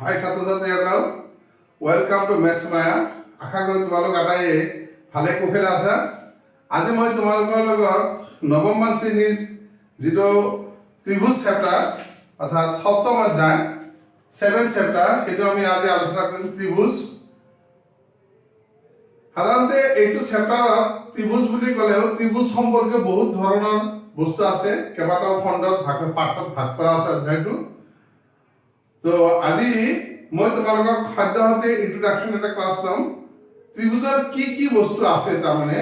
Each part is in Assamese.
হাই ছাত্ৰ-ছাত্ৰীসকল, ৱেলকাম টু মেথছ মায়া। আশা কৰোঁ তোমালোক আটাইয়ে ভালে কুশলে আছা। আজি মই তোমালোকৰ লগত নৱম শ্ৰেণীৰ যিটো ত্ৰিভুজ চেপ্টাৰ অৰ্থাৎ সপ্তম অধ্যায় 7 চেপ্টাৰ সেইটো আমি আজি আলোচনা কৰিম। ত্ৰিভুজ সাধাৰণতে এইটো চেপ্টাৰত ত্ৰিভুজ বুলি ক'লেও ত্ৰিভুজ সম্পৰ্কীয় বহুত ধৰণৰ বস্তু আছে। কেইবাটাও খণ্ডত পাঠত ভাগ কৰা আছে অধ্যায়টো। তো আজি মই তোমালোকক সদ্যহতে ইন্ট্ৰোডাকশন এটা ক্লাছ ল'ম। ত্ৰিভুজৰ কি বস্তু আছে তাৰমানে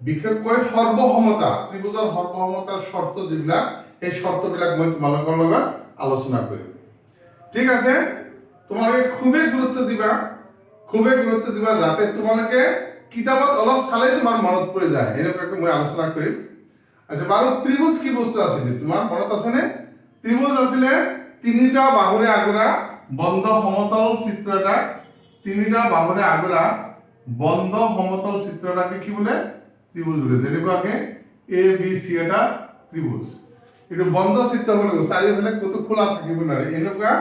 বিশেষকৈ সৰ্বসমতা, ত্ৰিভুজৰ সৰ্বসমতাৰ শৰ্ত যিবিলাক এই শৰ্তবিলাক মই তোমালোকৰ লগত আলোচনা কৰিম। ঠিক আছে, তোমালোকে খুবেই গুৰুত্ব দিবা যাতে তোমালোকে কিতাপত অলপ চালে তোমাৰ মনত পৰি যায়, এনেকুৱাকৈ মই আলোচনা কৰিম। আচ্ছা, বাৰু ত্ৰিভুজ কি বস্তু আছিল তোমাৰ মনত আছেনে? ত্ৰিভুজ আছিলে তিনিটা বাহুৰে আগুৰা বন্ধ সমতল চিত্ৰ এটা। তিনিটা বাহুৰে আগুৰা বন্ধ সমতল চিত্ৰ এটাকে কি বোলে? ত্ৰিভুজ বোলে। যেনেকুৱাকে এ বি চি এটা ত্ৰিভুজ, এইটো বন্ধ চিত্ৰ বুলি কয়। চাৰিওফালে ক'তো খোলা থাকিব নোৱাৰে, এনেকুৱা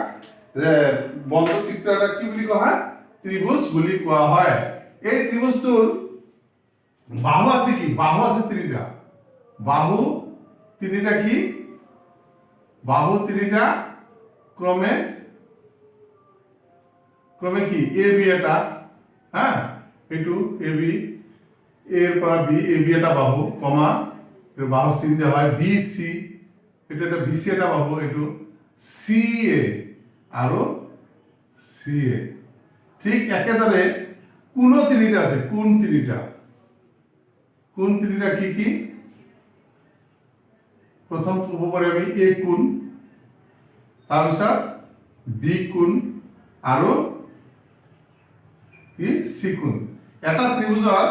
বন্ধ চিত্ৰ এটা কি বুলি কোৱা হয়? ত্ৰিভুজ বুলি কোৱা হয়। এই ত্ৰিভুজটোৰ বাহু আছে কি? বাহু আছে তিনিটা। বাহু তিনিটা কি? বাহু তিনিটা ক্রমে কি এ বি এটা, হ্যাঁ এইটো এ বি, এর পৰা বি, এ বি এটা বাহু কমা এর বাহু চিন দেওয়া হয় বি সি, এটা একটা বি সি এটা বাহু, এইটো সি এ আৰু সি এ। ঠিক একেদৰে কোণ তিনিটা আছে। কোণ তিনিটা কি? প্ৰথম ক'ব পাৰি আমি এ কোণ, তাৰপিছত বি কোণ আৰু কি সি কোণ। এটা ত্ৰিভুজৰ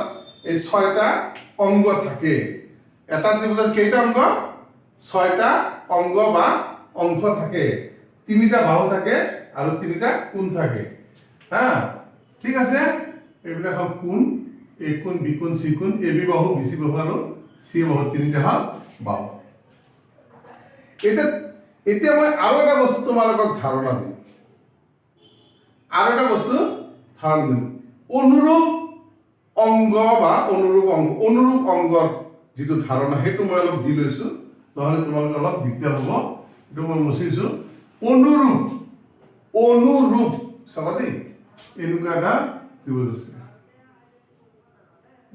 এই 6টা অংগ থাকে। এটা ত্ৰিভুজৰ কেইটা অংগ? 6টা অংগ বা অংশ থাকে। তিনিটা বাহু থাকে আৰু তিনিটা কোণ থাকে। হ্যাঁ, ঠিক আছে, এইবিলাক হ'ল কোণ। এ কোণ, বি কোণ, সি কোণ, এ বি বাহু, বি সি বাহু আৰু সি বাহু, তিনিটা হ'ল বাহু। এতিয়া মই আৰু এটা বস্তু তোমালোকক ধাৰণা দিম। অনুৰূপ অংগ বা অনুৰূপ অংগৰ যিটো ধাৰণা সেইটো মই অলপ দি লৈছো, নহ'লে তোমালোকে অলপ দিগদাৰ হ'ব। এইটো মই মুচিছো। অনুৰূপ চাবা দেই, এনেকুৱা এটা ত্ৰিভুজ আছে,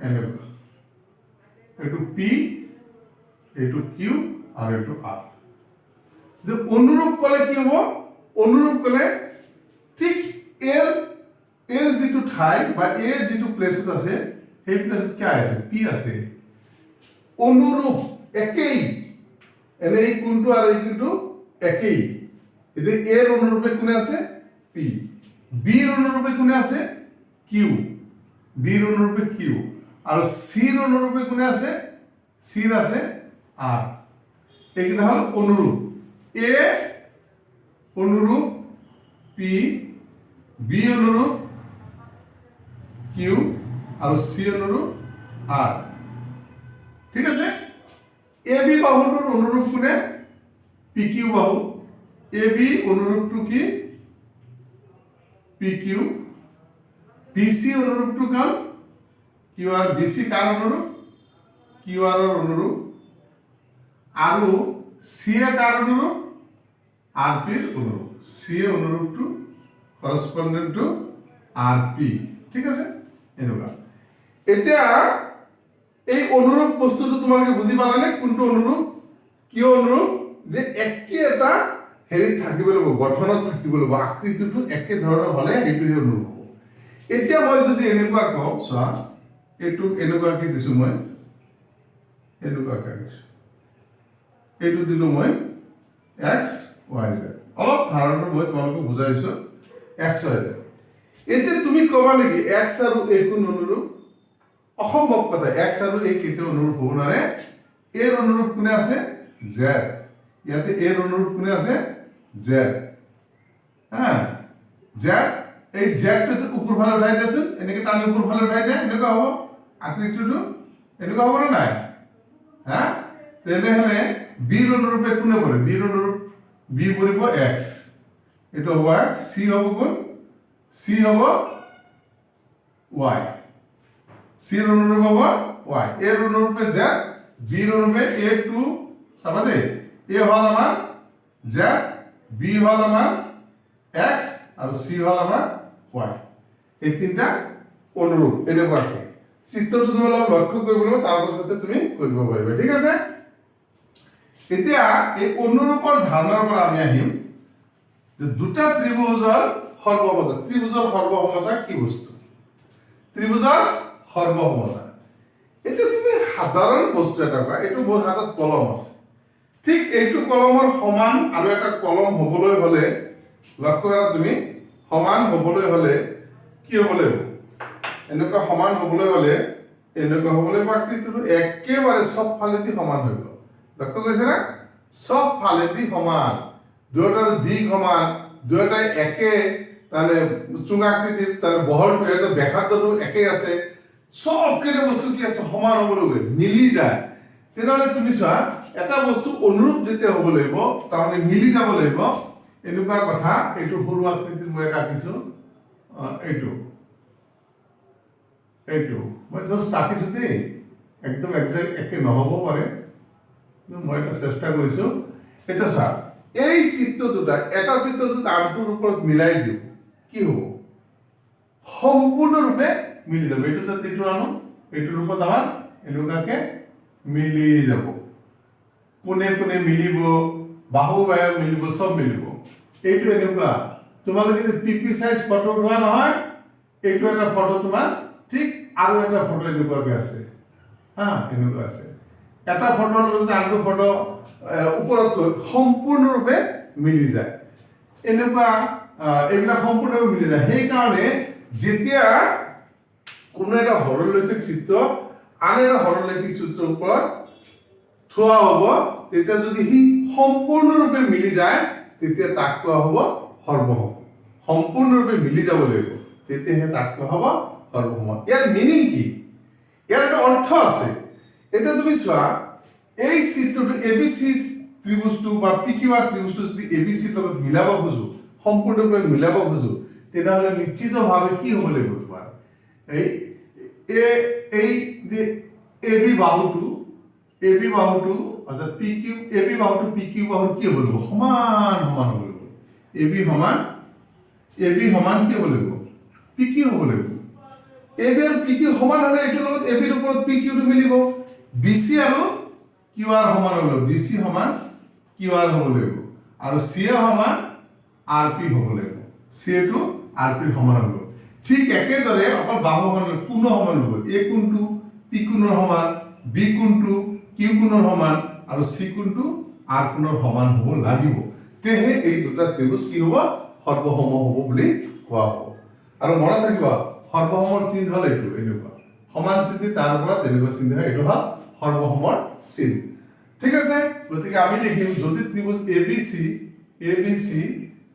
এনেকুৱা। এইটো পি, এইটো কিউ আৰু এইটো আৰ। অনুৰূপ ক'লে কি হ'ব? অনুৰূপ ক'লে ঠিক এর যিটো ঠাই বা এ যিটো প্লেছত আছে সেই প্লেছত কি আছে? পি আছে। অনুৰূপ একেই, এনে এই কোণটো আৰু এই কোণটো একেই। এতিয়া এৰ অনুৰূপে কোনে আছে? পি। বিৰ অনুৰূপে কোনে আছে? কিউ। বিৰ অনুৰূপে কিউ। আৰু সিৰ অনুৰূপে কোনে আছে? সিৰ আছে আৰ। এইকেইটা হ'ল অনুৰূপ। এ অনুৰূপ পি, বি অনুৰূপ কিউ আৰু সি অনুৰূপ আৰ। ঠিক আছে, এ বি বাহুটোৰ অনুৰূপ কোনে? পি কিউ বাহু। এ বি অনুৰূপটো কি? P Q. বি সি অনুৰূপটো কাল কিউ আৰ। বি সি কাৰ অনুৰূপ? কিউ আৰৰ অনুৰূপ। আৰু সি এ কাৰ অনুৰূপ? আৰ পিৰ অনুৰূপ। সি এ অনুৰূপটো কৰসপন্ডেন্ট টু আৰ পি। ঠিক আছে, এনেকুৱা। এতিয়া এই অনুৰূপ বস্তুটো তোমালোকে বুজি পালানে? কোনটো অনুৰূপ, কিয় অনুৰূপ? যে একে এটা হেৰিত থাকিব লাগিব, গঠনত থাকিব লাগিব, আকৃতিটো একে ধৰণৰ হ'লে সেইটোহে অনুৰূপ হ'ব। এতিয়া মই যদি এনেকুৱা কওঁ, চোৱা এইটোক এনেকুৱাকে দিছো, মই এনেকুৱাকে দিছো, এইটো দিলো মই এক্স ৱাই জেড। অলপ ধাৰণাটো মই তোমালোকক বুজাইছো, এক্স ৱাই জেড। এতিয়া তুমি ক'বা নেকি এক্স আৰু এ কোন অনুৰূপ? অসম্ভৱ কথা, এক্স আৰু এ কেতিয়াও অনুৰূপ হ'ব নোৱাৰে। এৰ অনুৰূপ কোনে আছে? জেড। ইয়াতে এৰ অনুৰূপ কোনে আছে? জেড। হ্যাঁ, জেড। এই জেডটো ওপৰ ফালে উঠাই দিয়াচোন, এনেকে টানি ওপৰ ফালে উঠাই দিয়া, এনেকুৱা হ'ব আকৃতিটো। এনেকুৱা হ'ব নে নাই? হ্যাঁ, তেনেহ'লে বিৰ অনুৰূপে কোনে পৰে? বিৰ অনুৰূপ বি পৰিব এক্স। এইটো হ'ব c হ'ব কোন c হ'ব y c ৰ অনুৰূপ হ'ব y a ৰ অনুৰূপে z b ৰ অনুৰূপে a2 চাবা দে a হল আমাৰ z b হল আমাৰ x আৰু c হল আমাৰ y এই তিনটা অনুৰূপ এনেকুৱাকে চিত্ৰটো তুমি অলপ লক্ষ্য কৰিব লাগিব তাৰ পাছতে তুমি কৰিব পাৰিবা ঠিক আছে এতিয়া এই অনুৰূপৰ ধাৰণাৰ পৰা আমি আহিম যে দুটা ত্ৰিভুজৰ সৰ্বসমতা কি বস্তু ত্ৰিভুজৰ সৰ্বসমতা এটা তুমি সাধাৰণ বস্তু এটা কোৱা এইটো মোৰ হাতত কলম আছে ঠিক এইটো কলমৰ সমান আৰু এটা কলম হ'বলৈ হলে লক্ষ্য কৰা তুমি সমান হ'বলৈ হলে কি হ'ব লাগিব এনেকুৱা সমান হ'বলৈ হলে এনেকুৱা হ'বলৈ আকৃতিটো একেবাৰে সব ফালেদি সমান হ'ব লক্ষ্য কৰিছে না সব ফালেদি সমান দুয়োটাৰ দিক সমান দুয়োটাই একে তানে চুঙাকৃতিৰ তানে বহলটো এটা ব্যাসাৰ্ধটো একে আছে সব কেনে বস্তু কি আছে সমান হ'বলৈ মিলি যায় তেনেহলে তুমি চোৱা এটা বস্তু অনুৰূপ যেতিয়া হ'ব লাগিব তাৰমানে মিলি যাব লাগিব এনেকুৱা কথা এইটো সৰু আকৃতিৰ মই ৰাখিছো এইটো মই জাস্ট ৰাখিছো দেই একদম একজেক্ট একে নহ'ব পাৰে মই এটা চেষ্টা কৰিছো এটা চোৱা এই চিত্ৰ দুটা এটা চিত্ৰ যদি আনটোৰ ওপৰত মিলাই দিওঁ কি হ'ব সম্পূৰ্ণৰূপে মিলি যাব এইটো যদি এইটো আনো এইটোৰ ওপৰত আমাৰ এনেকুৱাকে মিলি যাব কোনে কোনে মিলিব বাহু বাহু মিলিব সব মিলিব এইটো এনেকুৱা তোমালোকে যে পিপি সাইজ ফটো লোৱা নহয় এইটো এটা ফটো তোমাৰ ঠিক আৰু এটা ফটো এনেকুৱাকে আছে হা এনেকুৱা আছে এটা ফটোৰ লগত আনটো ফটো ওপৰত সম্পূৰ্ণৰূপে মিলি যায় এনেকুৱা এইবিলাক সম্পূৰ্ণৰূপে মিলি যায় সেই কাৰণে যেতিয়া কোনো এটা সৰলৰৈখিক চিত্ৰ আন এটা সৰলৰৈখিক চিত্ৰৰ ওপৰত থোৱা হ'ব তেতিয়া যদি সি সম্পূৰ্ণৰূপে মিলি যায় তেতিয়া তাক কোৱা হ'ব সৰ্বসম সম্পূৰ্ণৰূপে মিলি যাব লাগিব তেতিয়াহে তাক কোৱা হ'ব সৰ্বসম ইয়াৰ মিনিং কি ইয়াৰ এটা অৰ্থ আছে এটা তুমি চোৱা এই চিত্ৰটো এবিসি ত্ৰিভুজটো বা পিকিউআৰ ত্ৰিভুজটো যদি এবিসি লগত মিলাব খুজো সম্পূৰ্ণৰূপে মিলাব খুজো তেনেহলে নিশ্চিতভাৱে কি হ'ব লাগিব তোমাৰ এই যে এবি বাহুটো অৰ্থাৎ পিকিউ এবি বাহুটো পিকিউ বাহুৰ কি হ'ব লাগিব সমান সমান হ'ব লাগিব এবি সমান কি হ'ব লাগিব পিকিউ হ'ব লাগিব এবি আৰু পিকিউ সমান হ'লে এইটোৰ লগত এবিৰ ওপৰত পিকিউটো মিলিব বিসি আৰু কিউআৰ সমান হ'ব বিসি সমান কিউআৰ হ'ব লাগিব আৰু সি সমান আৰপি হ'ব লাগিব সি টো আৰপি সমান হ'ব ঠিক একেদৰে অকল বাহু সমান কোণ সমান হ'ব এ কোণটো পি কোণৰ সমান বি কোণটো কিউ কোণৰ সমান আৰু সি কোণটো আৰ কোণৰ সমান হ'ব লাগিব তেহে এই দুটা ত্ৰিভুজ কি হ'ব সৰ্বসম হ'ব বুলি কোৱা হ'ব আৰু মনত ৰাখিবা সৰ্বসমৰ চিহ্ন হ'ল এইটো এনেকুৱা সমান চিহ্ন তাৰ পৰা তেনেকুৱা চিহ্ন হয় এইটো হ'ল সৰ্বসমৰ চিহ্ন ঠিক আছে গতিকে আমি লিখিম যদি ত্ৰিভুজ ABC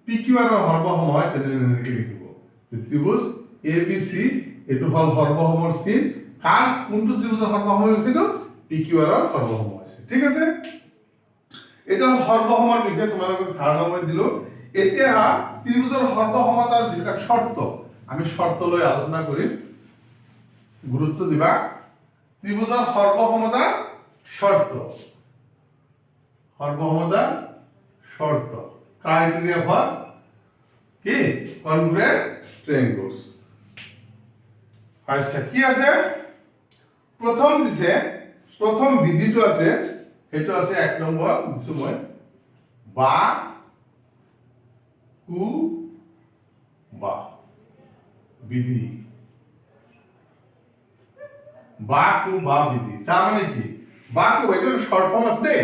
PQR ৰ সৰ্বসম হয় তেনেকৈ লিখিব ত্ৰিভুজ ABC এটো হ'ল সৰ্বসমৰ চিহ্ন কাৰ কোনটো ত্ৰিভুজৰ সৰ্বসম হৈছে তো PQR ৰ সৰ্বসম হৈছে ঠিক আছে এটা সৰ্বসমৰ বিষয়ে তোমালোকক ধাৰণা মই দিলো এতিয়া ত্ৰিভুজৰ সৰ্বসমতাৰ যিবিলাক শৰ্ত আমি শৰ্ত লৈ আলোচনা কৰিম গুৰুত্ব দিবা ত্ৰিভুজৰ সৰ্বসমতা শৰ্ত ক্ৰাইটেৰিয়া ফৰ কি কনগ্ৰুয়েন্ট ট্ৰায়াঙ্গলস আচ্ছা কি আছে প্ৰথম দিছে প্ৰথম বিধিটো আছে হেতু আছে এক নম্বৰ দিছো মই বা কু বা বিধি বা কু বা বিধি তার মানে কি বা কু এটা শর্ট ফর্ম আছে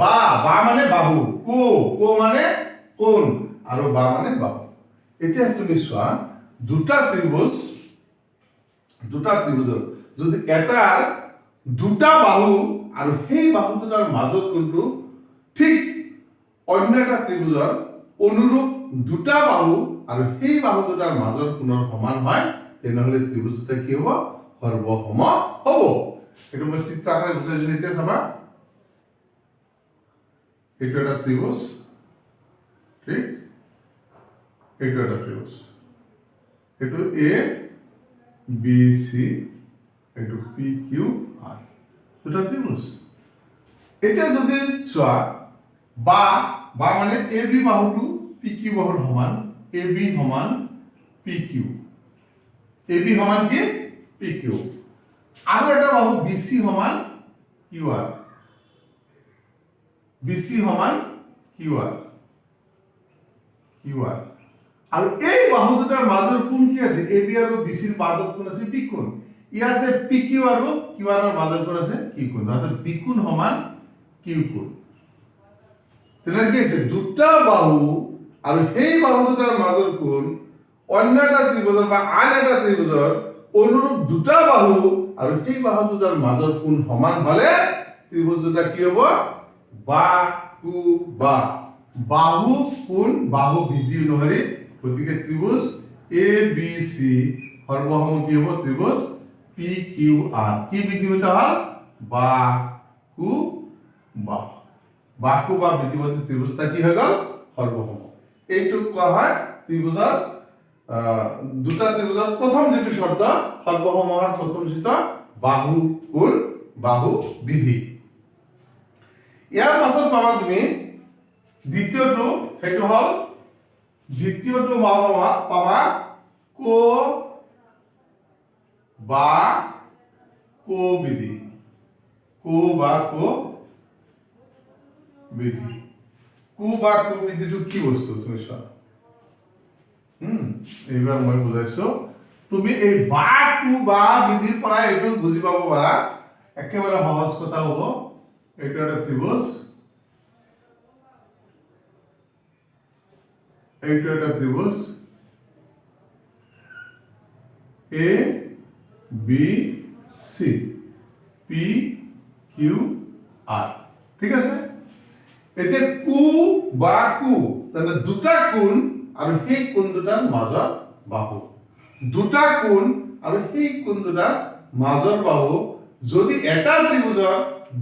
বা বা মানে বাহু কু কু মানে কোণ আৰু বা মানে বাহু এতিয়া তুমি চোৱা দুটা ত্ৰিভুজৰ যদি এটাৰ দুটা বাহু আৰু সেই বাহু দুটাৰ মাজত কোনটো ঠিক অন্য এটা ত্ৰিভুজৰ অনুৰূপ দুটা বাহু আৰু সেই বাহু দুটাৰ মাজৰ কোণৰ সমান হয় তেনেহলে ত্ৰিভুজটা কি হ'ব সৰ্বসম হ'ব এটো মই চিত্ৰ আকাৰে বুজাইছো এতিয়া চাবা এইটো এটা ত্ৰিভুজ ঠিক এইটো এটা ত্ৰিভুজ, এইটো এ বি চি, এইটো পি কিউ আৰ, দুটা ত্ৰিভুজ। এতিয়া যদি চোৱা বা বা মানে এ বি বাহুটো পি কিউ বাহুৰ সমান, এ বি সমান পি কিউ, এ বি সমান কি পি কিউ, আৰু এটা বাহু বি চি সমান কিউ আৰ, বি চি সমান কিউ আৰ, কিউ আৰ, আৰু এই বাহু দুটাৰ মাজৰ কোণ কি আছে, এ বি আৰু বি চিৰ মাজত কোণ আছে পি কোণ, ইয়াতে পি কিউ আৰু কিউ আৰৰ মাজত কোণ আছে কিউ কোণ, অৰ্থাৎ পি কোণ সমান কিউ কোণ। তেনে কি আছে, দুটা বাহু আৰু সেই বাহু দুটাৰ মাজৰ কোণ অন্য এটা ত্ৰিভুজৰ বা আন এটা ত্ৰিভুজৰ অনুৰূপ দুটা বাহু আৰু সেই বাহু দুটাৰ মাজৰ কোণ সমান হলে ত্ৰিভুজ দুটা কি হ'ব, বাহু বা, বাহু কোণ বাহু বৃদ্ধি অনুসৰি, গতিকে ত্ৰিভুজ এ বি চি সৰ্বসম কি হ'ব, ত্ৰিভুজ পি কিউ আৰ, কি বৃদ্ধিমত হল, বাহু বা, বাহু বা বৃদ্ধিমত ত্ৰিভুজটা কি হৈ গল, সৰ্বসম। এইটোক কোৱা হয় ত্ৰিভুজৰ দুটা ত্ৰিভুজৰ প্ৰথম যিটো শৰ্ত, সৰ্বসম হোৱাৰ প্ৰথম শৰ্ত বাহু কোণ বাহু বিধি। ইয়াৰ পাছত পাবা তুমি দ্বিতীয়টো, সেইটো হল দ্বিতীয়টো পাবা কো বা কো বিধি, কো বা কো বিধি। কো বা কো বিধিটো কি বস্তু তুমি চোৱা, এইবাৰ মই বুজাইছো, তুমি এই বা কো বা বিধিৰ পৰা এইটো বুজি পাব পাৰা, একেবাৰে সহজ কথা হ'ব। এইটো এটা ত্ৰিভুজ, এইটো এটা ত্ৰিভুজ A B C P Q R, ঠিক আছে। এতিয়া কু বা কু মানে দুটা কোণ আৰু সেই কোণ দুটাৰ মাজৰ বাহু, দুটা কোণ আৰু সেই কোণ দুটাৰ মাজৰ বাহু যদি এটা ত্ৰিভুজৰ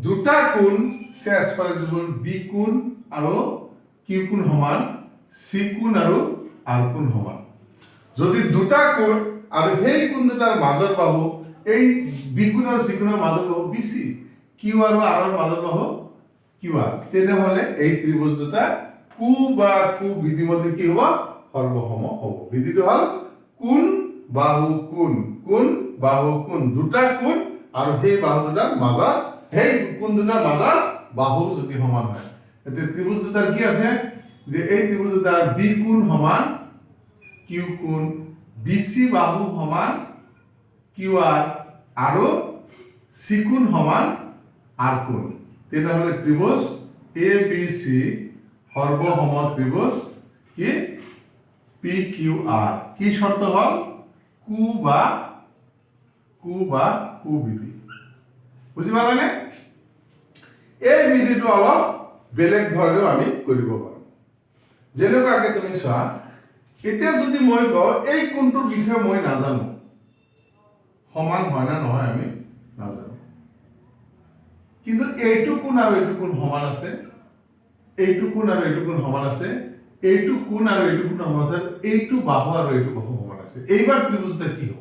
দুটা কোণ চেজ ফৰ এক্সাম্পল বি কোণ আৰু কিউ কোণ সমান, চি কোণ আৰু আৰ কোণ সমান, যদি দুটা কোণ আৰু সেই কোণ দুটাৰ মাজৰ বাহু, এই বি কোণ আৰু চি কোণৰ মাজৰ বাহু বি চি, কিউ আৰু আৰৰ মাজৰ বাহু কিউ আৰ, তেনেহলে এই ত্ৰিভুজ দুটা কু বা কু বিধিমতে কি হ'ব, সৰ্বসম হ'ব। বিধিটো হল কোণ বাহু কোণ, কোণ বাহু কোণ, দুটা কোণ আৰু সেই বাহু দুটাৰ মাজত, সেই কোণ দুটাৰ মাজত বাহু যদি সমান হয়, এতিয়া ত্ৰিভুজ দুটাৰ কি আছে যে এই ত্ৰিভুজ দুটাৰ বি কোণ সমান কিউ কোণ, বি চি বাহু সমান কিউ আৰ আৰু চি কোণ সমান আৰ কোণ, তেনেহলে ত্ৰিভুজ এ বি চি সৰ্বসম ত্ৰিভুজ কি পি কিউ আৰ। কি শর্ত হল, কু বা কু বিধি, বুঝি পালানে? এই বিধিটো অলপ বেলেগ ধৰণেও আমি কৰিব পাৰোঁ। যেনেকুৱাকে তুমি চোৱা, এতিয়া যদি মই কওঁ এই কোণটোৰ বিষয়ে মই নাজানো, সমান হয় না নহয় আমি নাজানো, কিন্তু এইটো কোণ আৰু এইটো কোণ সমান আছে, এইটো কোণ আৰু এইটো কোণ সমান আছে, এইটো কোণ আৰু এইটো কোণ সমান আছে, এইটো বাহু আৰু এইটো বাহু সমান আছে, এইবাৰ ত্ৰিভুজটা কি হ'ব?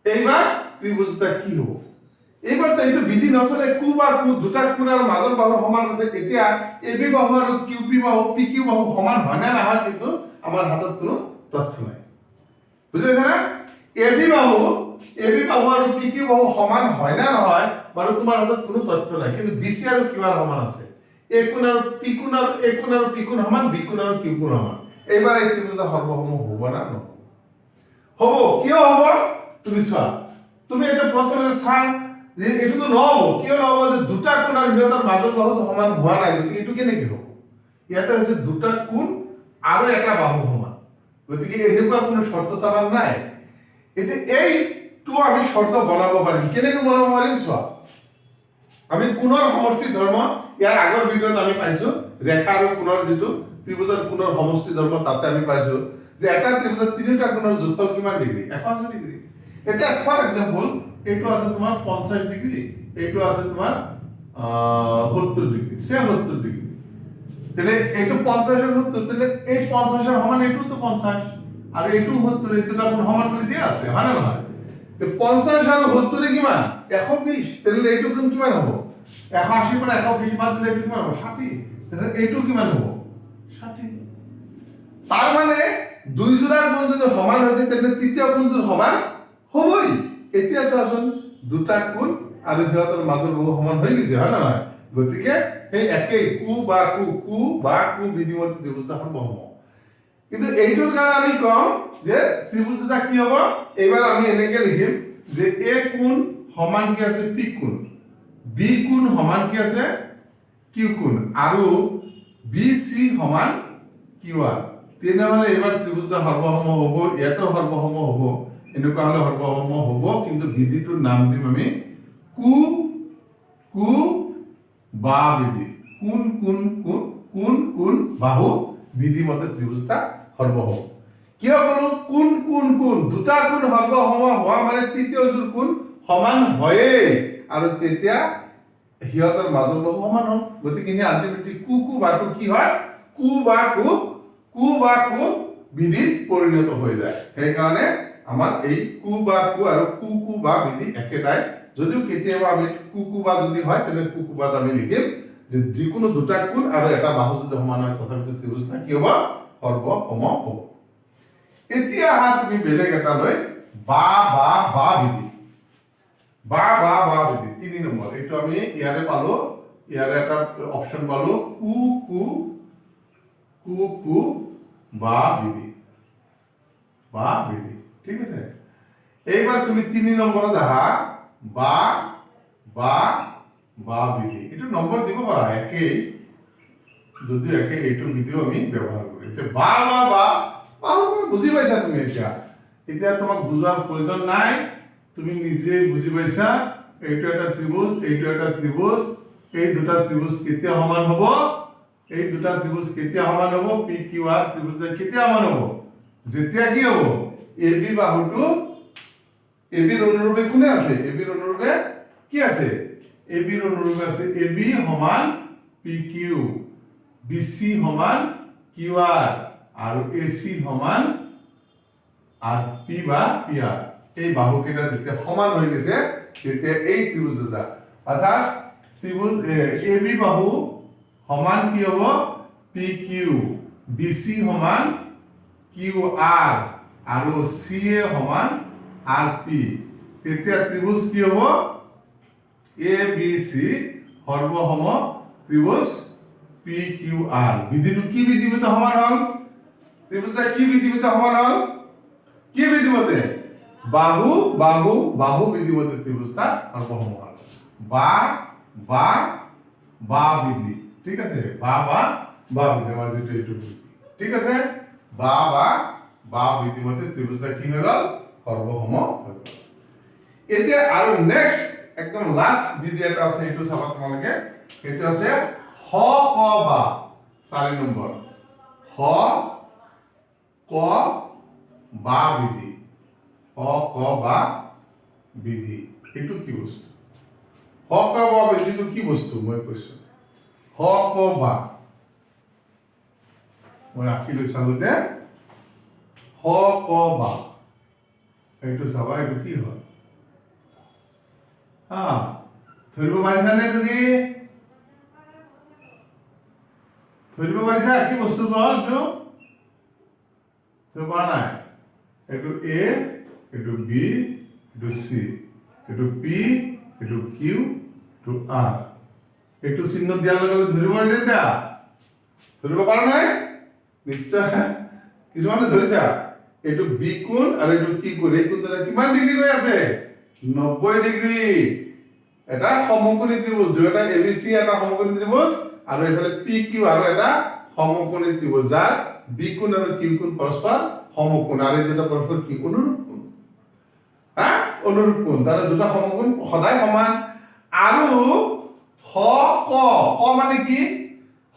এইবাৰ ত্ৰিভুজটা কি হ'ব? এইবাৰ এইটো বিধি নচলে, কু বা কু দুটা কোণ আৰু মাজৰ বাহুৰ সমান আছে, এতিয়া এ বি বাহু আৰু কিউ পি বাহু পি কিউ বাহু সমান হয় না নহয় কিন্তু আমাৰ হাতত কোনো তথ্য নাই, বুজি পাইছা না? এ বি বাহু আৰু পি কিউ বাহু সমান হয় না নহয় বাৰু তোমাৰ হাতত কোনো তথ্য নাই, কিন্তু বি চি আৰু কিউ আৰ সমান আছে, এ কোণ আৰু পি কোণ আৰু এ কোণ আৰু পি কোণ সমান, বি কোণ আৰু কিউ কোণ সমান, এইবাৰ এই ত্ৰিভুজটা সৰ্বসম হ'ব না নহ'ব? হ'ব। কিয় হ'ব তুমি চোৱা, তুমি এটা প্ৰশ্ন চাই যে এইটোতো নহ'ব, কিয় নহ'ব, যে দুটা কোণ আৰু সিহঁতৰ মাজৰ বাহুটো সমান হোৱা নাই, গতিকে এইটো কেনেকে হ'ব? ইয়াতে হৈছে দুটা কোণ আৰু এটা বাহু সমান, গতিকে এনেকুৱা কোনো শৰ্ত আমাৰ নাই। এতিয়া এইটো আমি শৰ্ত বনাব পাৰিম, কেনেকে বনাব পাৰিম চোৱা, আমি কোণৰ সমষ্টি ধৰ্ম ইয়াৰ আগৰ ভিডিঅ'ত আমি পাইছো, ৰেখা আৰু কোণৰ যিটো ত্ৰিভুজৰ কোণৰ সমষ্টি ধৰ্ম তাতে আমি পাইছো যে এটা ত্ৰিভুজৰ তিনিটা কোণৰ যোগফল কিমান ডিগ্ৰী? 180 ডিগ্ৰী। এতিয়া ফৰ এক্সাম্পল এইটো আছে তোমাৰ 50 ডিগ্ৰী, এইটো আছে তোমাৰ 70 ডিগ্ৰী, 70 ডিগ্ৰী, তাহলে এইটো 50 এর 70 তাহলে এই 50 এর সমান এইটো তো 50 আর এইটো 70 এই দুটা কোন সমান করে দিয়া আছে হয় না নহয় তো 50 আর 70 এ কিমান 120 তাহলে এইটো কোন কিমান হ'ব 180 পৰা 120 বাদ দিলে এইটো কিমান হ'ব 60 তাহলে এইটো কিমান হ'ব 60 তার মানে দুই জোড়া কোণ যদি সমান হৈছে তাহলে তৃতীয় কোণটো সমান হবই এতিয়া চোৱাচোন দুটা কোণ আৰু সিহঁতৰ মাজৰ বহু সমান হৈ গৈছে হয় না নহয় গতিকে এই একেই কু বা কু বিধিমতে ত্রিভুজটা সর্বসম কিন্তু এইটোৰ কাৰণে আমি কম যে ত্ৰিভুজ দুটা কি হ'ব এবাৰ আমি এনেকে লিখিম যে এ কোণ সমান কি আছে পি কোণ বি কোণ সমান কি আছে কিউ কোণ আৰু বি সি সমান কিউ আৰ তেনেহলে এবাৰ ত্ৰিভুজটা সৰ্বসম হ'ব ইয়াতো সৰ্বসম হ'ব এনেকুৱা হলে সৰ্বসম হ'ব কিন্তু বিধিটোৰ নাম দিম আমি কু কু বা বিধি কোন বাহু বিধি মতে ত্রিভুজটা সর্বসম কিয় কলো কোন দুটা কোণ সর্বসম হোৱা মানে তৃতীয় যোৰ কোণ সমান হয়ে আৰু তেতিয়া হিয়তৰ মাজৰ বহু সমান হয় গতিকে হি আলটিমেটলি কু বাটো কি হয় কু বা কু বিধিত পৰিণত হৈ যায় সেই কাৰণে আমাৰ এই কু আৰু কু বা বিধি একেটাই যদিও কেতিয়াবা আমি কু বা যদি হয় তেনে কু বা আমি লিখিম যে যিকোনো দুটা কোণ আৰু এটা বাহু যদি সমান হয় তথাপিতো ত্ৰিভুজটা কি হ'ব সৰ্বসম হ'ব এতিয়া তুমি বেলেগ এটা লৈ বা বিধি বা বিধি 3 নম্বৰ এইটো আমি ইয়াৰে পালো ইয়াৰে এটা অপচন পালো কু বা বিধি ঠিক আছে এইবাৰ তুমি 3 নম্বৰত আহা বা বিধি এটো নম্বৰ দিব পাৰা একেই যদি একে এইটো বিধিও আমি ব্যৱহাৰ কৰো তে বা বুজি পাইছা তুমি এতিয়া তোমাক বুজোৱাৰ প্ৰয়োজন নাই তুমি নিজে বুজি পাইছা এইটো এটা ত্রিভুজ এই দুটা ত্রিভুজ কেতিয়া সমান হ'ব পি কিউ আর ত্রিভুজটা কেতিয়া সমান হ'ব যেতিয়া কি হ'ব এবি বাহুটো এবির অনুরূপে কোনে আছে এবির অনুরূপে কি আছে এবির অনুরূপে আছে এবি সমান পি কিউ বিসি সমান কিউ আর আৰু এসি সমান আর পি বা পি আর এই বাহুকেইটা যেতিয়া সমান হৈ গৈছে তেতিয়া এই ত্রিভুজ দুটা অৰ্থাৎ ত্রিভুজ এবি বাহু সমান কি হ'ব পি কিউ বিসি সমান কিউ আর আৰু সি এ সমান আর পি তেতিয়া ত্রিভুজ কি হ'ব এ বি সি সর্বসম ত্রিভুজ পি কিউ আর বিধিটো কি বিধিমতে সমান হল ত্রিভুজটা কি বিধিমতে সমান হল কি বিধিমতে বাহু বিধিমতে ত্রিভুজটা সর্বসম হল বা বিধি ঠিক আছে বা বিধি আমাৰ যেটো এইটো ঠিক আছে বা বিধিমতে ত্ৰিভুজটা কি হৈ গল সৰ্বসম হৈ গল এতিয়া আৰু নেক্সট একদম লাস্ট বিধি এটা আছে এইটো চাবা তোমালোকে এইটো আছে হ ক বা 4 নম্বৰ হ ক বা বিধি এইটো কি বস্তু হ ক বা বিধিটো কি বস্তু মই কৈছো হ ক বা মই আঁকি লৈছো আগতে হ ক বা এইটো চাবা এইটো কি হয় ধৰিব পাৰিছানে তুমি ধৰিব পাৰিছা কি বস্তু কল এইটো ধৰিব পৰা নাই এইটো এ এইটো বি এইটো সি এইটো পি এইটো কিউ এইটো আর এইটো চিহ্ন দিয়াৰ লগে লগে ধৰিব পাৰিছা এতিয়া ধৰিব পৰা নাই নিশ্চয় কিছুমানে ধৰিছা এইটো বি কোণ আৰু এইটো কি কোণ এই কোণটা কিমান ডিগ্ৰী হৈ আছে 90 ডিগ্ৰী এটা সমকোণী ত্ৰিভুজ দুটা এবিসি এটা সমকোণী ত্ৰিভুজ আৰু এফালে পি কিউ আৰু এটা সমকোণী ত্ৰিভুজ যাৰ বি কোণ আৰু কিউ কোণ পৰস্পৰ সমকোণ আৰু এই দুটা পৰস্পৰ কি অনুৰূপ কোণ অনুৰূপ কোণ তাৰ দুটা সমকোণ সদায় সমান আৰু হ ক মানে কি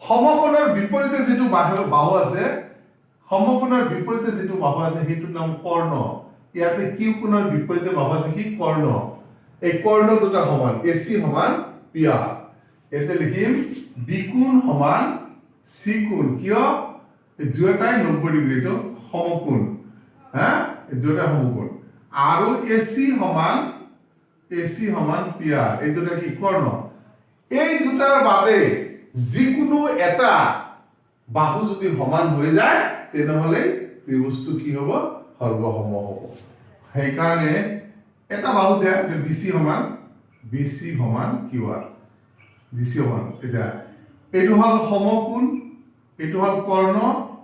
সমকোণৰ বিপৰীতে যেটো বাহু আছে সমকোণৰ বিপৰীতে যেটো বাহু আছে হেতুৰ নাম কৰ্ণ ইয়াতে কিউ কোণৰ বিপৰীতে বাহু আছে কি কৰ্ণ এই কৰ্ণ দুটা সমান এসি সমান পি আর এতে লিখিম বি কোণ সমান চি কোণ কিয় এই দুয়োটাই 90 ডিগ্ৰী এইটো সমকোণ হা এই দুয়োটা সমকোণ আৰু AC সমান PR এই দুটা কি কৰ্ণ এই দুটাৰ বাদে যিকোনো এটা বাহু যদি সমান হৈ যায় তেনেহলে ত্ৰিভুজটো কি হ'ব সৰ্বসম হ'ব সেইকাৰণে এটা বাহু দিয়া BC সমান QR BC সমান এটা এইটো হল সমকোণ এইটো হল কৰ্ণ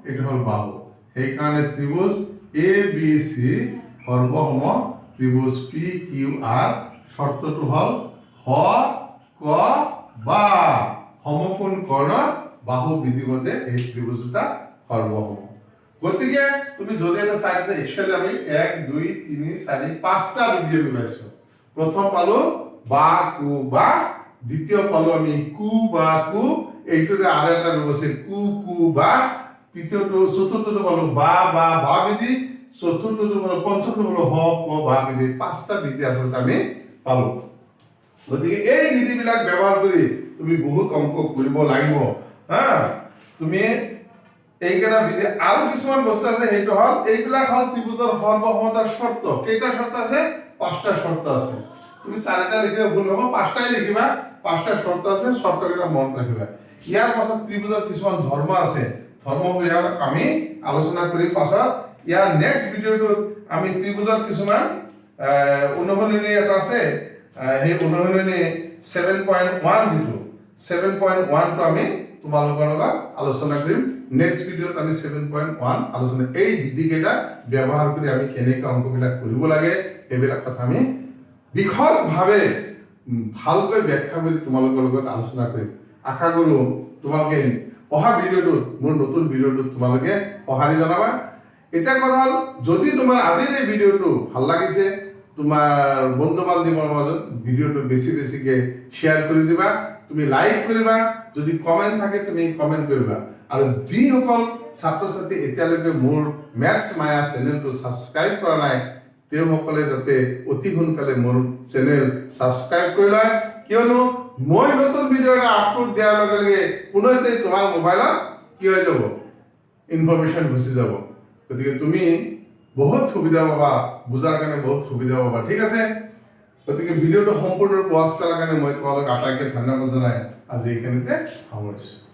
এইটো হল বাহু সেইকাৰণে ত্ৰিভুজ ABC সৰ্বসম ত্ৰিভুজ PQR শৰ্তটো হল হ ক বা সমকোণ কৰ্ণ বাহু বিধিমতে এই ত্ৰিভুজটা সৰ্বসম গতিকে তুমি যদি এটা চাইছে একচুয়ালি আমি 1 2 3 4 5টা বিধি পাইছো প্ৰথম পালো বা কু বা দ্বিতীয় পালো আমি কু বা কু এইটোৰে আৰু এটা ৰূপ আছে কু কু বা তৃতীয়টো চতুৰ্থটো পালো বা বা বা বিধি চতুৰ্থটো পালো পঞ্চমটো পালো হ ক বা বিধি পাঁচটা বিধি আসলে আমি পালো গতিকে এই বিধিবিলাক ব্যৱহাৰ কৰি তুমি বহুত অংক কৰিব লাগিব হা তুমি এইকেইটা বিধি আৰু কিছুমান বস্তু আছে সেইটো হল এইবিলাক হল ত্ৰিভুজৰ সৰ্বসমতাৰ শৰ্ত কেইটা শৰ্ত আছে পাঁচটা শৰ্ত আছে তুমি চাৰিটা লিখিলে ভুল হ'ব পাঁচটাই লিখিবা পাঁচটা শৰ্ত আছে শৰ্তকেইটা মনত ৰাখিবা ইয়াৰ পাছত ত্ৰিভুজৰ কিছুমান ধৰ্ম আছে ধৰ্মবিলাক আমি আলোচনা কৰি পাছত ইয়াৰ নেক্সট ভিডিঅ'টোত আমি ত্ৰিভুজৰ কিছুমান অনুশীলনী এটা আছে সেই অনুশীলনী 7.1 যিটো 7.1 টো আমি তোমালোকৰ লগত আলোচনা কৰিম নেক্সট ভিডিঅ'ত আমি 7.1 আলোচনা এই বিধিকেইটা ব্যৱহাৰ কৰি আমি কেনেকৈ অংকবিলাক কৰিব লাগে এইবিলাক কথা আমি বিশদভাৱে ভালকৈ ব্যাখ্যা কৰি তোমালোকৰ লগত আলোচনা কৰিম আশা কৰোঁ তোমালোকে অহা ভিডিঅ'টোত মোৰ নতুন ভিডিঅ'টোত তোমালোকে সঁহাৰি জনাবা এটা কথা হল যদি তোমাৰ আজিৰ এই ভিডিঅ'টো ভাল লাগিছে তোমাৰ বন্ধু বান্ধৱীৰ মাজত ভিডিঅ'টো বেছি বেছিকৈ শ্বেয়াৰ কৰি দিবা তুমি লাইক কৰিবা যদি কমেন্ট থাকে তুমি কমেন্ট কৰিবা আৰু যিসকল ছাত্ৰ ছাত্ৰী এতিয়ালৈকে মোৰ ম্যাথছ মায়া চেনেলটো সাবস্ক্ৰাইব কৰা নাই তেওঁলোকসকলে যাতে অতি সোনকালে মোৰ চেনেল সাবস্ক্ৰাইব কৰি লয় কিয়নো মই নতুন ভিডিঅ' এটা আপলোড দিয়াৰ লগে লগে পুনতে তোমাৰ মোবাইলত কি হৈ যাব ইনফৰমেশ্যন গুচি যাব গতিকে তুমি বহুত সুবিধা পাবা বুজাৰ কাৰণে বহুত সুবিধা পাবা ঠিক আছে গতিকে ভিডিঅ'টো সম্পূৰ্ণ ৱাচ কৰাৰ কাৰণে মই তোমালোক আটাইকে ধন্যবাদ জনাই আজি এইখিনিতে সামৰিছোঁ